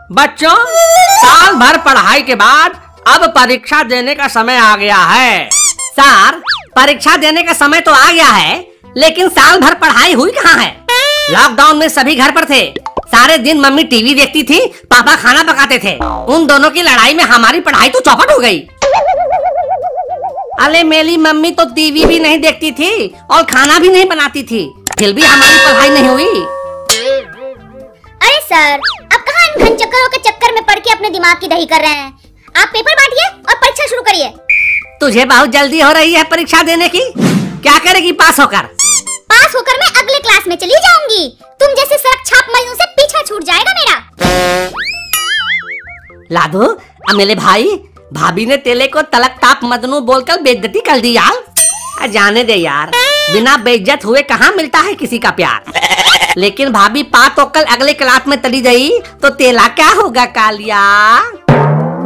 बच्चों, साल भर पढ़ाई के बाद अब परीक्षा देने का समय आ गया है। सर, परीक्षा देने का समय तो आ गया है, लेकिन साल भर पढ़ाई हुई कहाँ है? लॉकडाउन में सभी घर पर थे। सारे दिन मम्मी टीवी देखती थी, पापा खाना पकाते थे। उन दोनों की लड़ाई में हमारी पढ़ाई तो चौपट हो गई। अरे मेरी मम्मी तो टीवी भी नहीं देखती थी और खाना भी नहीं बनाती थी, फिर भी हमारी पढ़ाई नहीं हुई। अरे सर, अब कहाँ इन घन चक्करों के चक्कर में पढ़ के अपने दिमाग की दही कर रहे हैं। आप पेपर बांटिए और परीक्षा शुरू करिए। तुझे बहुत जल्दी हो रही है परीक्षा देने की। क्या करेगी पास होकर? पास होकर मैं अगले क्लास में चली जाऊंगी। तुम जैसे सड़क छाप मजनू से पीछा छूट जाएगा मेरा। लादू, मेरे भाई, भाभी ने तेले को तलक ताप मजनू बोलकर बेइज्जती कर दी यार। जाने दे यार, बिना बेइज्जत हुए कहाँ मिलता है किसी का प्यार। लेकिन भाभी पास होकर अगले क्लास में चली गई तो तेला क्या होगा कालिया?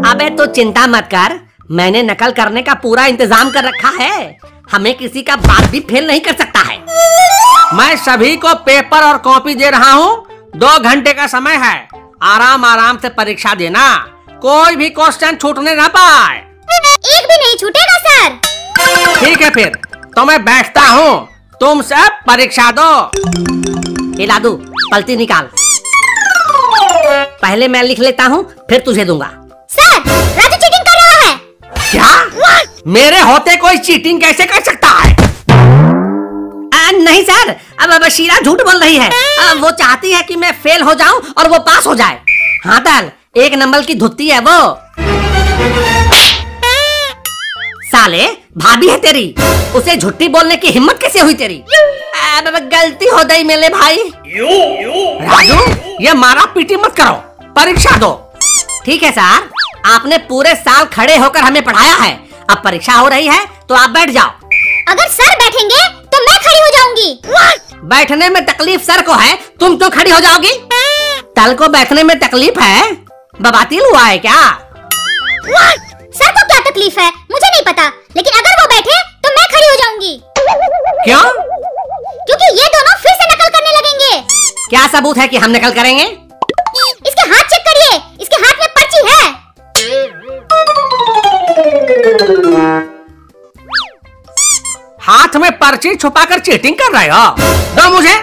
अबे तो चिंता मत कर, मैंने नकल करने का पूरा इंतजाम कर रखा है। हमें किसी का बात भी फेल नहीं कर सकता है। मैं सभी को पेपर और कॉपी दे रहा हूँ। 2 घंटे का समय है, आराम आराम से परीक्षा देना। कोई भी क्वेश्चन छूटने ना पाए। एक भी नहीं छूटेगा सर। ठीक है, फिर तो मैं बैठता हूँ, तुम सब परीक्षा दो। लादू, पलटी निकाल। पहले मैं लिख लेता हूँ, फिर तुझे दूंगा। सर, राजू चीटिंग कर रहा है। क्या? मेरे होते कोई चीटिंग कैसे कर सकता है? नहीं सर, अब शीला झूठ बोल रही है। वो चाहती है कि मैं फेल हो जाऊं और वो पास हो जाए। हाँ तल, 1 नंबर की धुत्ती है वो। साले, भाभी है तेरी, उसे झूठी बोलने की हिम्मत कैसे हुई तेरी? गलती हो गई मेरे भाई। राजू, ये मारा पीटी मत करो, परीक्षा दो। ठीक है सर, आपने पूरे साल खड़े होकर हमें पढ़ाया है। अब परीक्षा हो रही है तो आप बैठ जाओ। अगर सर बैठेंगे तो मैं खड़ी हो जाऊंगी। बैठने में तकलीफ सर को है, तुम तो खड़ी हो जाओगी। तल को बैठने में तकलीफ है, बबातील हुआ है क्या? सर को क्या तकलीफ है मुझे नहीं पता, लेकिन अगर वो बैठे तो मैं खड़ी हो जाऊंगी। क्यों? क्योंकि ये दोनों फिर से नकल करने लगेंगे। क्या सबूत है कि हम नकल करेंगे? इसके हाथ चेक करिए, इसके हाथ में पर्ची है। हाथ में पर्ची छुपाकर चीटिंग कर रहे हो? दो मुझे।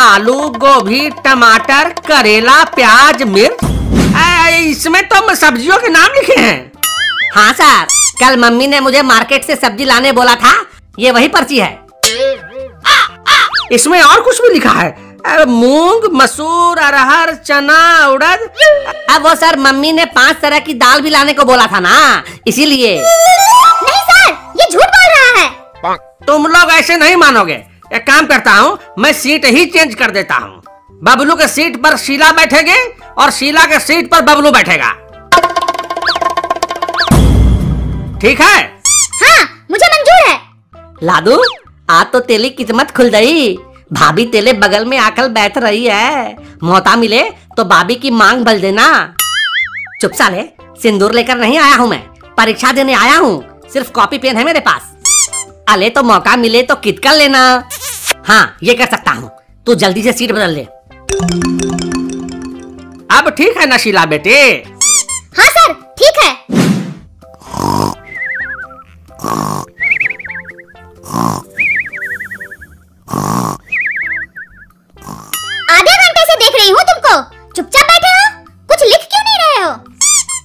आलू, गोभी, टमाटर, करेला, प्याज, मिर्च, इसमें तो सब्जियों के नाम लिखे हैं। हाँ सर, कल मम्मी ने मुझे मार्केट से सब्जी लाने बोला था, ये वही पर्ची है। इसमें और कुछ भी लिखा है, मूंग, मसूर, अरहर, चना, उड़द। अब वो सर मम्मी ने 5 तरह की दाल भी लाने को बोला था ना, इसीलिए। नहीं सर, ये झूठ बोल रहा है। तुम लोग ऐसे नहीं मानोगे। एक काम करता हूँ, मैं सीट ही चेंज कर देता हूँ। बबलू के सीट पर शीला बैठेगी और शीला के सीट पर बबलू बैठेगा। ठीक है? हाँ, मुझे मंजूर है। लादू, आज तो तेरी किस्मत खुल गई। भाभी तेरे बगल में आकर बैठ रही है। मौका मिले तो भाभी की मांग बल देना। चुप साले, सिंदूर लेकर नहीं आया हूँ मैं, परीक्षा देने आया हूँ। सिर्फ कॉपी पेन है मेरे पास। अले तो मौका मिले तो किट कर लेना। हाँ, ये कर सकता हूँ। तू जल्दी से सीट बदल ले। अब ठीक है ना शीला बेटी? हाँ सर, ठीक है। आधे घंटे से देख रही हूँ तुमको, चुपचाप बैठे हो, कुछ लिख क्यों नहीं रहे हो?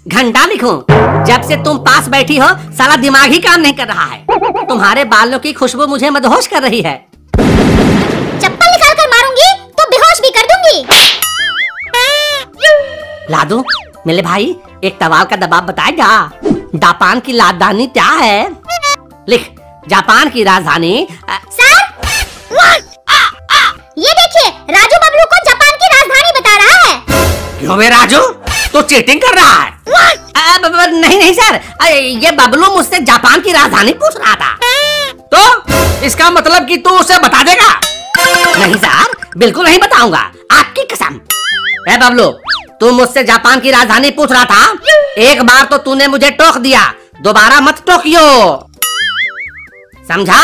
घंटा लिखूं? जब से तुम पास बैठी हो सारा दिमाग ही काम नहीं कर रहा है। तुम्हारे बालों की खुशबू मुझे मदहोश कर रही है। चप्पल निकाल कर मारूंगी तो बेहोश भी कर दूंगी। लादू, मेरे भाई, एक सवाल का जवाब बताएगा? जापान की राजधानी क्या है? लिख, जापान की राजधानी। सर, ये देखिए, राजू बबलू को जापान की राजधानी बता रहा है। क्यों बे राजू, तो चीटिंग कर रहा है? नहीं सर, ये बबलू मुझसे जापान की राजधानी पूछ रहा था। तो इसका मतलब कि तू उसे बता देगा? नहीं सर, बिल्कुल नहीं बताऊंगा, आपकी कसम। ए बबलू, तू मुझसे जापान की राजधानी पूछ रहा था। एक बार तो तूने मुझे टोक दिया, दोबारा मत टोकियो, समझा?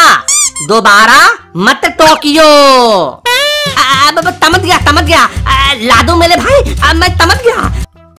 दोबारा मत टोकियो। समझ गया। लादू मेरे भाई, मैं समझ गया।